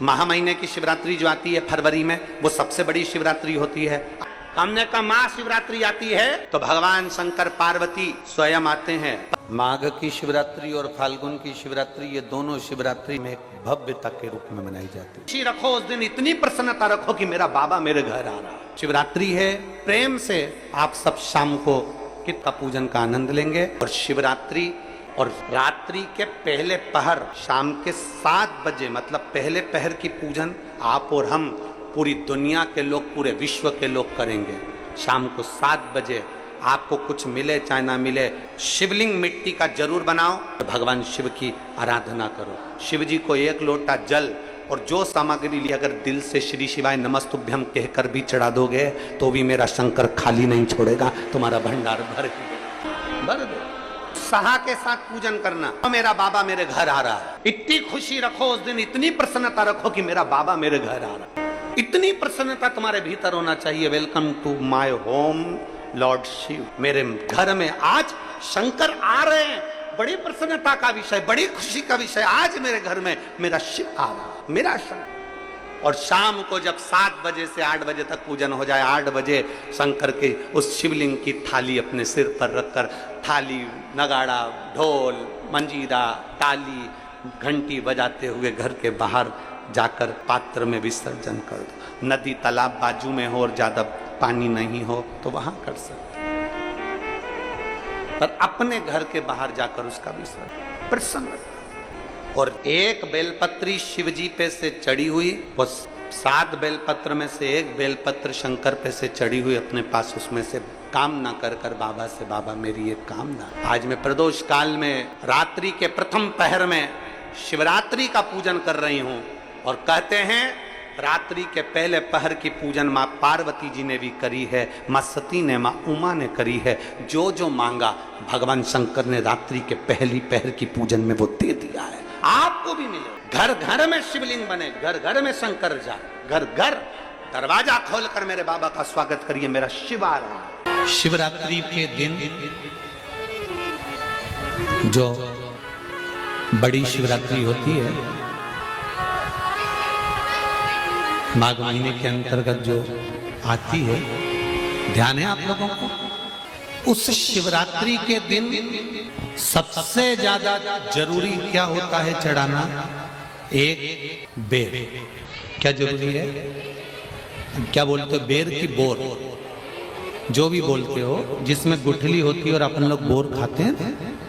महा महीने की शिवरात्रि जो आती है फरवरी में, वो सबसे बड़ी शिवरात्रि होती है। हमने कहा महाशिवरात्रि आती है तो भगवान शंकर पार्वती स्वयं आते हैं। माघ की शिवरात्रि और फाल्गुन की शिवरात्रि, ये दोनों शिवरात्रि में एक भव्यता के रूप में मनाई जाती है। खुशी रखो, उस दिन इतनी प्रसन्नता रखो कि मेरा बाबा मेरे घर आ रहा। शिवरात्रि है, प्रेम से आप सब शाम को किट का पूजन का आनंद लेंगे। और शिवरात्रि और रात्रि के पहले पहर शाम के 7 बजे, मतलब पहले पहर की पूजन आप और हम, पूरी दुनिया के लोग, पूरे विश्व के लोग करेंगे। शाम को 7 बजे आपको कुछ मिले चाहे ना मिले, शिवलिंग मिट्टी का जरूर बनाओ, भगवान शिव की आराधना करो। शिव जी को 1 लोटा जल और जो सामग्री ली, अगर दिल से श्री शिवाय नमस्तुभ्यम कहकर भी चढ़ा दोगे तो भी मेरा शंकर खाली नहीं छोड़ेगा, तुम्हारा भंडार भर दे। सहा के साथ पूजन करना, तो मेरा बाबा मेरे घर आ रहा है। इतनी खुशी रखो उस दिन, इतनी प्रसन्नता रखो कि मेरा बाबा मेरे घर आ रहा है। इतनी प्रसन्नता तुम्हारे भीतर होना चाहिए। Welcome to my home Lord Shiva. मेरे घर में आज शंकर आ रहे हैं, बड़ी प्रसन्नता का विषय, बड़ी खुशी का विषय। आज मेरे घर में मेरा शिव आ रहा, मेरा शंकर। और शाम को जब 7 बजे से 8 बजे तक पूजन हो जाए, 8 बजे शंकर के उस शिवलिंग की थाली अपने सिर पर रखकर, थाली, नगाड़ा, ढोल, मंजीरा, ताली, घंटी बजाते हुए घर के बाहर जाकर पात्र में विसर्जन कर दो। नदी तालाब बाजू में हो और ज्यादा पानी नहीं हो तो वहां कर सकते, पर अपने घर के बाहर जाकर उसका विसर्जन प्रसन्न। और एक बेलपत्री शिव जी पे से चढ़ी हुई, वो 7 बेलपत्र में से एक बेलपत्र शंकर पे से चढ़ी हुई अपने पास, उसमें से कामना कर कर बाबा से, बाबा मेरी एक कामना। आज मैं प्रदोष काल में रात्रि के प्रथम पहर में शिवरात्रि का पूजन कर रही हूं। और कहते हैं रात्रि के पहले पहर की पूजन माँ पार्वती जी ने भी करी है, माँ सती ने, माँ उमा ने करी है। जो जो मांगा भगवान शंकर ने रात्रि के पहली पहर की पूजन में वो दे दिया है। आपको भी मिले, घर घर में शिवलिंग बने, घर घर में शंकर जाए, घर घर दरवाजा खोलकर मेरे बाबा का स्वागत करिए, मेरा शिव आ रहा है। शिवरात्रि के दिन जो बड़ी शिवरात्रि होती है, माघ महीने के अंतर्गत जो आती है, ध्यान है आप लोगों को? उस शिवरात्रि के दिन सबसे ज्यादा जरूरी क्या होता है चढ़ाना? एक बेर। क्या जरूरी है? क्या बोलते हो? बेर की बोर, जो भी बोलते हो, जिसमें गुठली होती है और अपन लोग बोर खाते हैं,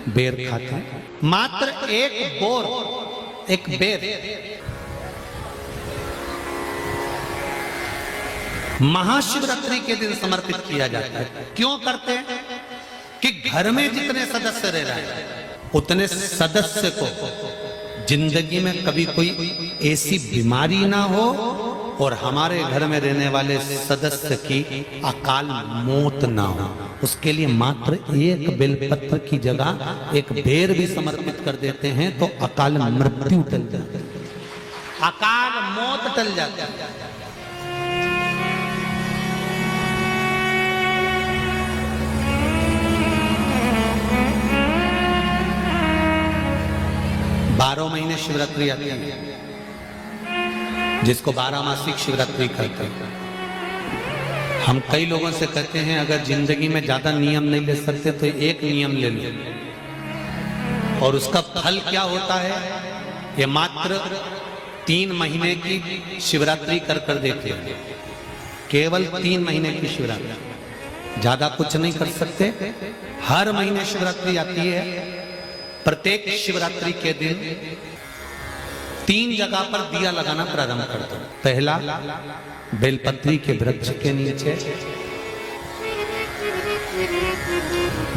बेर खाते हैं। मात्र एक बोर, एक बेर महाशिवरात्रि के दिन समर्पित किया जाता है। क्यों करते हैं? कि घर में जितने सदस्य रह रहे हैं, उतने सदस्य को जिंदगी में कभी कोई ऐसी बीमारी ना हो और हमारे घर में रहने वाले सदस्य की अकाल मौत ना हो। उसके लिए मात्र एक बेलपत्र की जगह एक बेर भी समर्पित कर देते हैं तो अकाल मृत्यु टल जाती है, अकाल मौत टल जाती है। बारह महीने शिवरात्रि आती है, जिसको 12 मासिक शिवरात्रि कहते हैं। हम कई लोगों से कहते हैं अगर जिंदगी में ज्यादा नियम नहीं ले सकते तो एक नियम ले लो, और उसका फल क्या होता है? ये मात्र 3 महीने की शिवरात्रि कर कर देते हैं, केवल 3 महीने की शिवरात्रि, ज्यादा कुछ नहीं कर सकते। हर महीने शिवरात्रि आती है। प्रत्येक शिवरात्रि के दिन 3 जगह पर दिया लगाना प्रारंभ कर दो। पहला, बेलपत्री के वृक्ष के नीचे।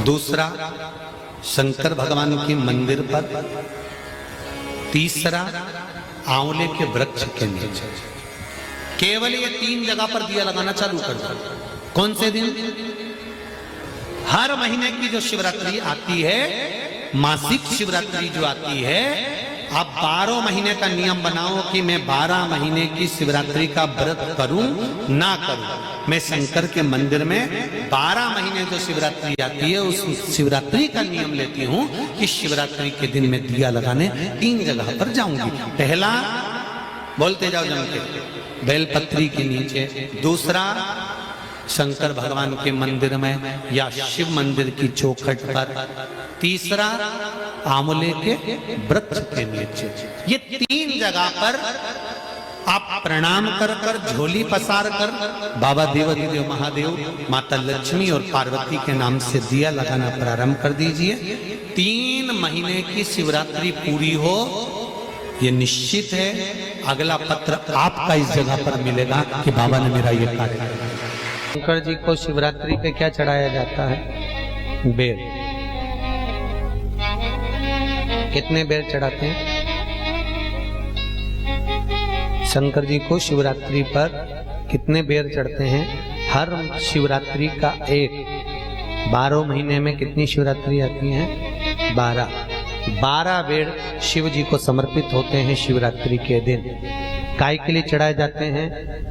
दूसरा, शंकर भगवान के मंदिर पर। तीसरा, आंवले के वृक्ष के नीचे। केवल ये 3 जगह पर दिया लगाना चालू कर दो। कौन से दिन? हर महीने की जो शिवरात्रि आती है, मासिक शिवरात्रि जो आती है, आप 12 महीने का नियम बनाओ कि मैं 12 महीने की शिवरात्रि का व्रत करूं ना करूं। मैं शंकर के मंदिर में 12 महीने जो शिवरात्रि आती है उस शिवरात्रि का नियम लेती हूं कि शिवरात्रि के दिन मैं दिया लगाने 3 जगह पर जाऊंगी। पहला, बोलते जाओ जम के, बेलपत्री के नीचे। दूसरा, शंकर भगवान के मंदिर में या शिव मंदिर की चौखट पर। तीसरा, आंवले के वृक्ष के नीचे। ये 3 जगह पर आप प्रणाम कर कर, झोली पसार कर बाबा देवाधिदेव महादेव, माता लक्ष्मी और पार्वती के नाम से दिया लगाना प्रारंभ कर दीजिए। 3 महीने की शिवरात्रि पूरी हो, ये निश्चित है अगला पत्र आपका इस जगह पर मिलेगा कि बाबा ने मेरा ये कार्य किया। शंकर जी को शिवरात्रि पे क्या चढ़ाया जाता है? बेर। कितने बेर चढ़ाते हैं? शंकर जी को शिवरात्रि पर कितने बेर चढ़ते हैं? हर शिवरात्रि का एक। 12 महीने में कितनी शिवरात्रि आती हैं? 12 बेर शिव जी को समर्पित होते हैं शिवरात्रि के दिन। काय के लिए चढ़ाए जाते हैं?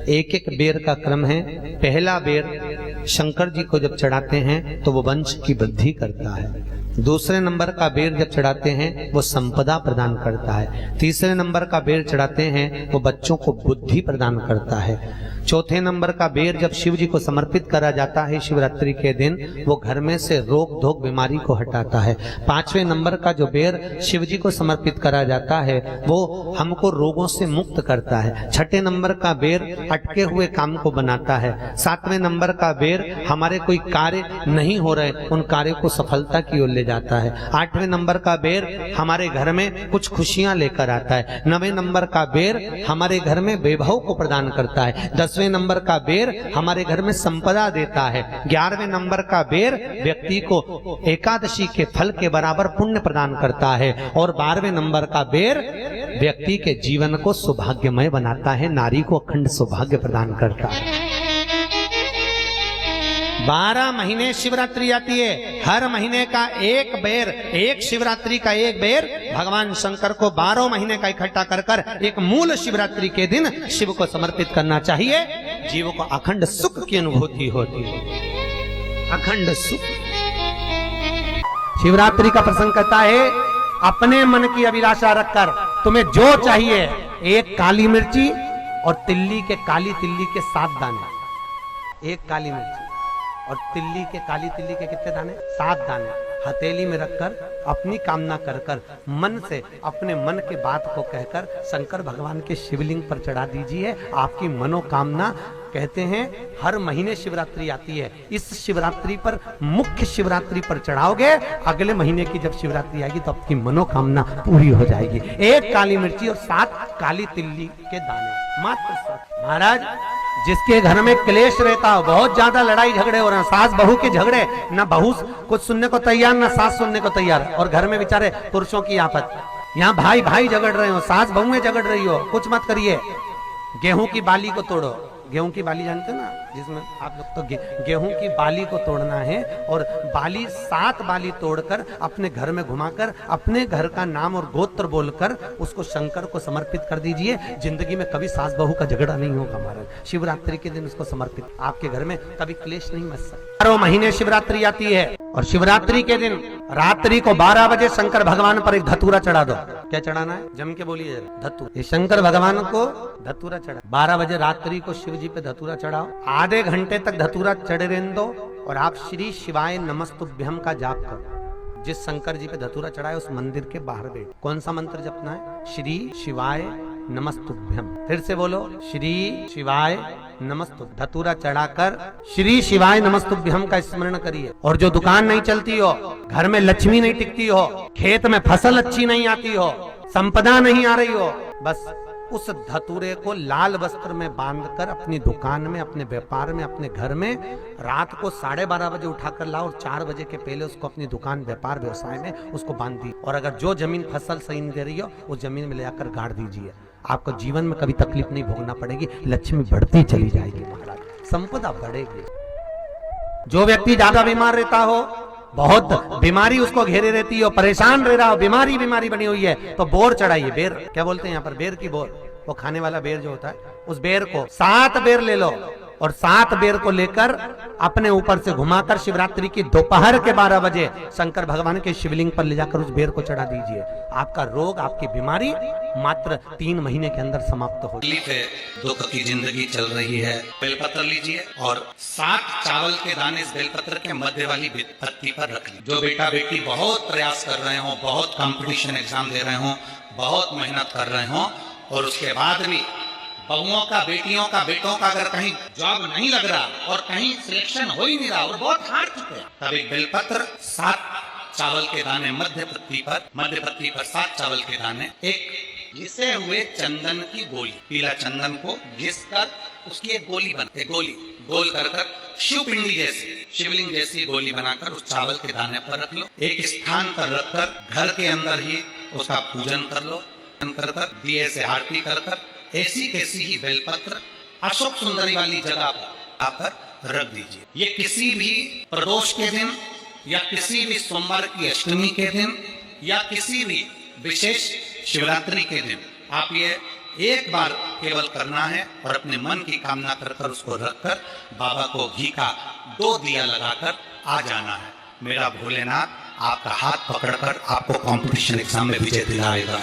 एक बेर का क्रम है। पहला बेर शंकर जी को जब चढ़ाते हैं तो वो वंश की वृद्धि करता है। दूसरे नंबर का बेर जब चढ़ाते हैं वो संपदा प्रदान करता है। तीसरे नंबर का बेर चढ़ाते हैं वो बच्चों को बुद्धि प्रदान करता है। चौथे नंबर का बेर जब शिव जी को समर्पित करा जाता है शिवरात्रि के दिन, वो घर में से रोग धोक बीमारी को हटाता है। 5वें नंबर का जो बेर शिव जी को समर्पित करा जाता है वो हमको रोगों से मुक्त करता है। 6ठे नंबर का बेर अटके हुए काम को बनाता है। 7वें नंबर का बेर हमारे कोई कार्य नहीं हो रहे उन कार्यों को सफलता की ओर ले जाता है। 8वें नंबर का बेर हमारे घर में कुछ खुशियां लेकर आता है। 9वें नंबर का बेर हमारे घर में वैभव को प्रदान करता है। 10वें नंबर का बेर हमारे घर में संपदा देता है। 11वें नंबर का बेर व्यक्ति को एकादशी के फल के बराबर पुण्य प्रदान करता है। और 12वें नंबर का बेर व्यक्ति के जीवन को सौभाग्यमय बनाता है, नारी को अखंड सौभाग्य प्रदान करता है। 12 महीने शिवरात्रि आती है। हर महीने का एक बेर, एक शिवरात्रि का एक बेर भगवान शंकर को 12 महीने का इकट्ठा कर कर एक मूल शिवरात्रि के दिन शिव को समर्पित करना चाहिए। जीव को अखंड सुख की अनुभूति होती है, अखंड सुख। शिवरात्रि का प्रसंग कहता है अपने मन की अभिलाषा रखकर तुम्हें जो चाहिए, एक काली मिर्ची और तिल्ली के, काली तिल्ली के 7 दाने। एक काली मिर्ची और तिल्ली के, काली तिल्ली के कितने दाने? 7 दाने हथेली में रखकर अपनी कामना कर कर मन से अपने मन के बात को कहकर शंकर भगवान के शिवलिंग पर चढ़ा दीजिए। आपकी मनोकामना, कहते हैं हर महीने शिवरात्रि आती है, इस शिवरात्रि पर, मुख्य शिवरात्रि पर चढ़ाओगे, अगले महीने की जब शिवरात्रि आएगी तो आपकी मनोकामना पूरी हो जाएगी। एक काली मिर्ची और 7 काली तिल्ली के दाने, मात्र 7। महाराज, जिसके घर में क्लेश रहता हो, बहुत ज्यादा लड़ाई झगड़े हो रहे हैं, सास बहू के झगड़े, ना बहू कुछ सुनने को तैयार ना सास सुनने को तैयार, और घर में बेचारे पुरुषों की आफत। यहाँ भाई भाई झगड़ रहे हो, सास बहुएं झगड़ रही हो, कुछ मत करिए। गेहूं की बाली को तोड़ो। गेहूं की बाली जानते ना, जिसमें आप लोग तो गेहूं की बाली को तोड़ना है और बाली 7 बाली तोड़कर अपने घर में घुमाकर अपने घर का नाम और गोत्र बोलकर उसको शंकर को समर्पित कर दीजिए। जिंदगी में कभी सास बहू का झगड़ा नहीं होगा महाराज। शिवरात्रि के दिन उसको समर्पित, आपके घर में कभी क्लेश नहीं मच सकता। 12 महीने शिवरात्रि आती है और शिवरात्रि के दिन रात्रि को 12 बजे शंकर भगवान पर एक धतूरा चढ़ा दो। क्या चढ़ाना है? जम के बोलिए जरा। धतूरा। शंकर भगवान को धतूरा चढ़ा। 12 बजे रात्रि को शिव जी पे धतूरा चढ़ाओ। आधे घंटे तक धतूरा चढ़े रहने दो और आप श्री शिवाय नमस्तुभ्यम का जाप करो। जिस शंकर जी पे धतूरा चढ़ाए उस मंदिर के बाहर बैठ। कौन सा मंत्र जपना है? श्री शिवाय नमस्तुभ्यम। फिर से बोलो, श्री शिवाय नमस्तुभ्यम। धतूरा चढ़ाकर श्री शिवाय नमस्तुभ्यम का स्मरण करिए। और जो दुकान नहीं चलती हो, घर में लक्ष्मी नहीं टिकती हो, खेत में फसल अच्छी नहीं आती हो, संपदा नहीं आ रही हो, बस उस धतूरे को लाल वस्त्र में बांधकर अपनी दुकान में, अपने व्यापार में, अपने घर में रात को 12:30 बजे उठाकर लाओ और 4 बजे के पहले उसको अपनी दुकान, व्यापार, व्यवसाय में उसको बांध दी। और अगर जो जमीन फसल सही नहीं दे रही हो, उस जमीन में ले जाकर गाड़ दीजिए। आपको जीवन में कभी तकलीफ नहीं भोगना पड़ेगी, लक्ष्मी बढ़ती चली जाएगी महाराज, संपदा बढ़ेगी। जो व्यक्ति ज्यादा बीमार रहता हो, बहुत बीमारी उसको घेरे रहती हो, परेशान रह रहा हो, बीमारी बनी हुई है, तो बोर चढ़ाइए। बेर क्या बोलते हैं यहाँ पर? बेर की बोर। वो खाने वाला बेर जो होता है, उस बेर को 7 बेर ले लो और 7 बेर को लेकर अपने ऊपर से घुमाकर शिवरात्रि की दोपहर के 12 बजे शंकर भगवान के शिवलिंग पर ले जाकर उस बेर को चढ़ा दीजिए। आपका रोग, आपकी बीमारी मात्र 3 महीने के अंदर समाप्त हो। दुख की जिंदगी चल रही है, बेलपत्र लीजिए और 7 चावल के दाने इस बेलपत्र के मध्य वाली पत्ती पर रख लीजिए। जो बेटा बेटी बहुत प्रयास कर रहे हो, बहुत कंपटीशन एग्जाम दे रहे हो, बहुत मेहनत कर रहे हो और उसके बाद भी बहुओं का, बेटियों का, बेटों का अगर कहीं जॉब नहीं लग रहा और कहीं सिलेक्शन हो ही नहीं रहा और बहुत हार चुके हैं, तब एक बेलपत्र 7 चावल के दाने मध्य पत्ती पर 7 चावल के दाने, एक घिसे हुए चंदन की गोली, पीला चंदन को घिस कर उसकी एक गोली बनती, गोली गोल कर शिव पिंडी जैसी, शिवलिंग जैसी गोली बनाकर उस चावल के दाने पर रख लो। एक स्थान पर रखकर घर के अंदर ही उसका पूजन कर लो, कर दिए से आरती कर ऐसी कैसी ही बेलपत्र अशोक सुंदरी वाली जगह पर आकर रख दीजिए। ये किसी भी प्रदोष के दिन या किसी भी सोमवार की अष्टमी के दिन या किसी भी विशेष शिवरात्रि के दिन आप ये एक बार केवल करना है और अपने मन की कामना कर उसको रखकर बाबा को घी का 2 दिया लगाकर आ जाना है। मेरा भोलेनाथ आपका हाथ पकड़कर आपको कंपटीशन एग्जाम में विजय दिलाएगा।